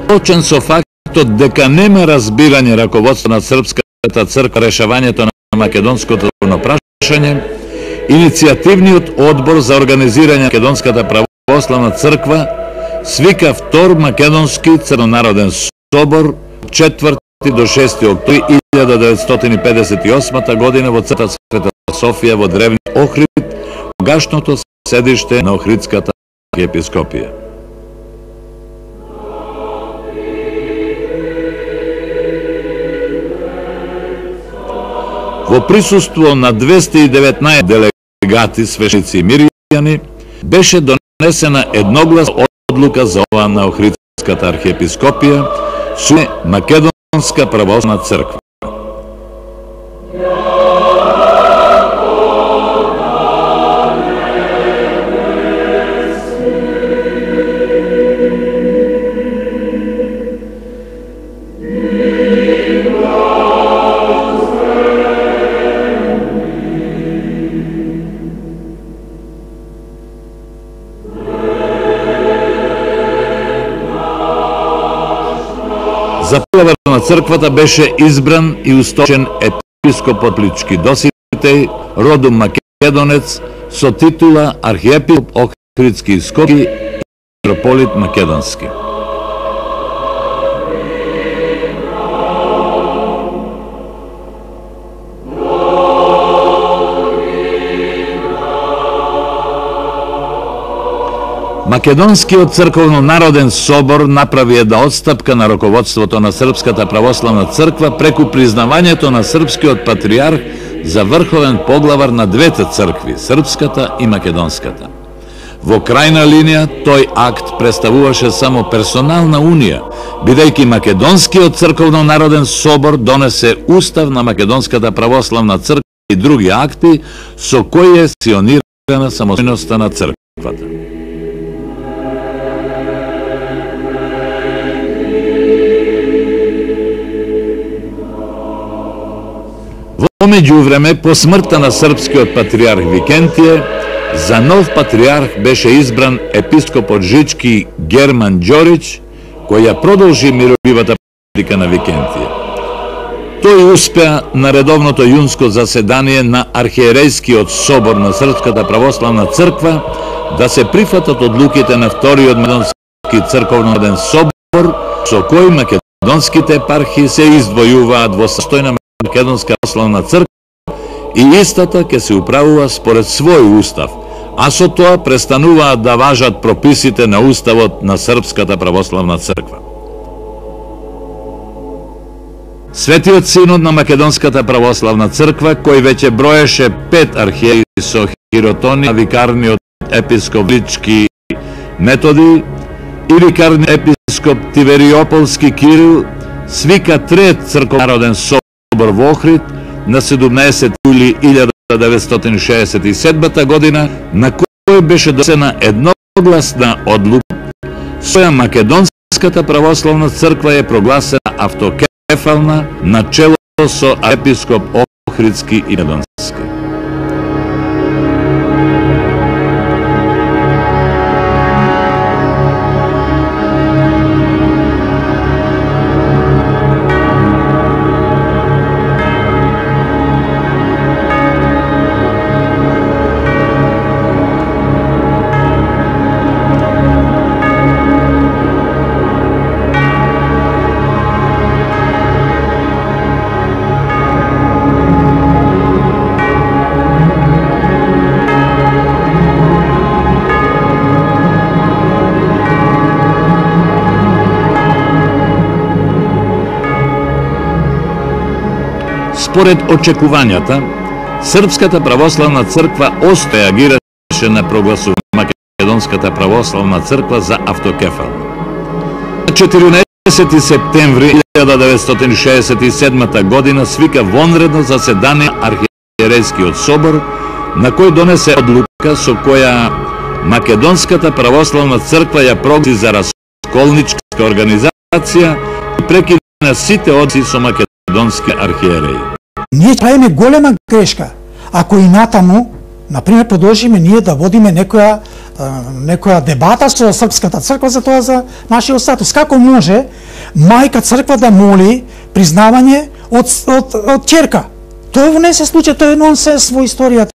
Соочен со фактот дека нема разбирање раководство на Српската црква решавањето на македонското прашање, иницијативниот одбор за организирање на Македонската православна црква свика втор македонски црнонароден собор 4 до 6 октомври 1958 година во црквата Света Софија во древни Охрид, тогашното седиште на Охридската архиепископија. Во присуство на 219 делегати, свешници и мирјани, беше донесена едногласна одлука за ова на Охридската архиепископија со Македонска православна црква. За поглавар на црквата беше избран и усточен епископ од Плички Доситеј, родом македонец, со титула архиепископ Охридски и Скопски и митрополит македонски. Македонскиот црковно-народен собор направи една отстапка на раководството на Српската православна црква преку признавањето на српскиот патриарх за врховен поглавар на двете цркви, српската и македонската. Во крајна линија, тој акт представуваше само персонална унија, бидејќи Македонскиот црковно-народен собор донесе устав на Македонската православна црква и други акти со кои е сионирана самостојноста на црквата. Во меѓувреме, по смртта на српскиот патриарх Викентије, за нов патриарх беше избран епископот Жички Герман Ѓорич, кој ја продолжи миролюбивата политика на Викентије. Тој успеа на редовното јунско заседание на архиерејскиот собор на Српската православна црква да се прифатат одлуките на вториот македонски црковноден собор, со кој македонските епархии се издвојуваат во состојна Македонска православна црква и истата ќе се управува според свој устав, а со тоа престануваат да важат прописите на уставот на Српската православна црква. Светиот синод на Македонската православна црква, кој веќе броеше 5 архиереи со хиротони, викарниот епископ Лички Методи и викарниот епископ Тивериополски Кирил, свика трет црковнароден собор во Охрид на 17 јули 1967 година, на кој беше донесена едногласна одлука со Македонската православна црква е прогласена автокефална начело со епископ Охридски и Македонски. Според очекувањата, Српската православна црква реагираше на прогласување на Македонската православна црква за автокефална. На 14 септември 1967 година свика вонредно заседание архиерејскиот собор, на кој донесе одлука со која Македонската православна црква ја прогласи за расколничка организација и прекина сите односи со македонски архиереи. Ние правиме голема грешка ако и натаму например, продолжиме ние да водиме некоја дебата со Српската црква за тоа, за нашиот статус. Како може мајка црква да моли признавање од ќерка? Тоа не се случи, тоа е нонсенс во историјата.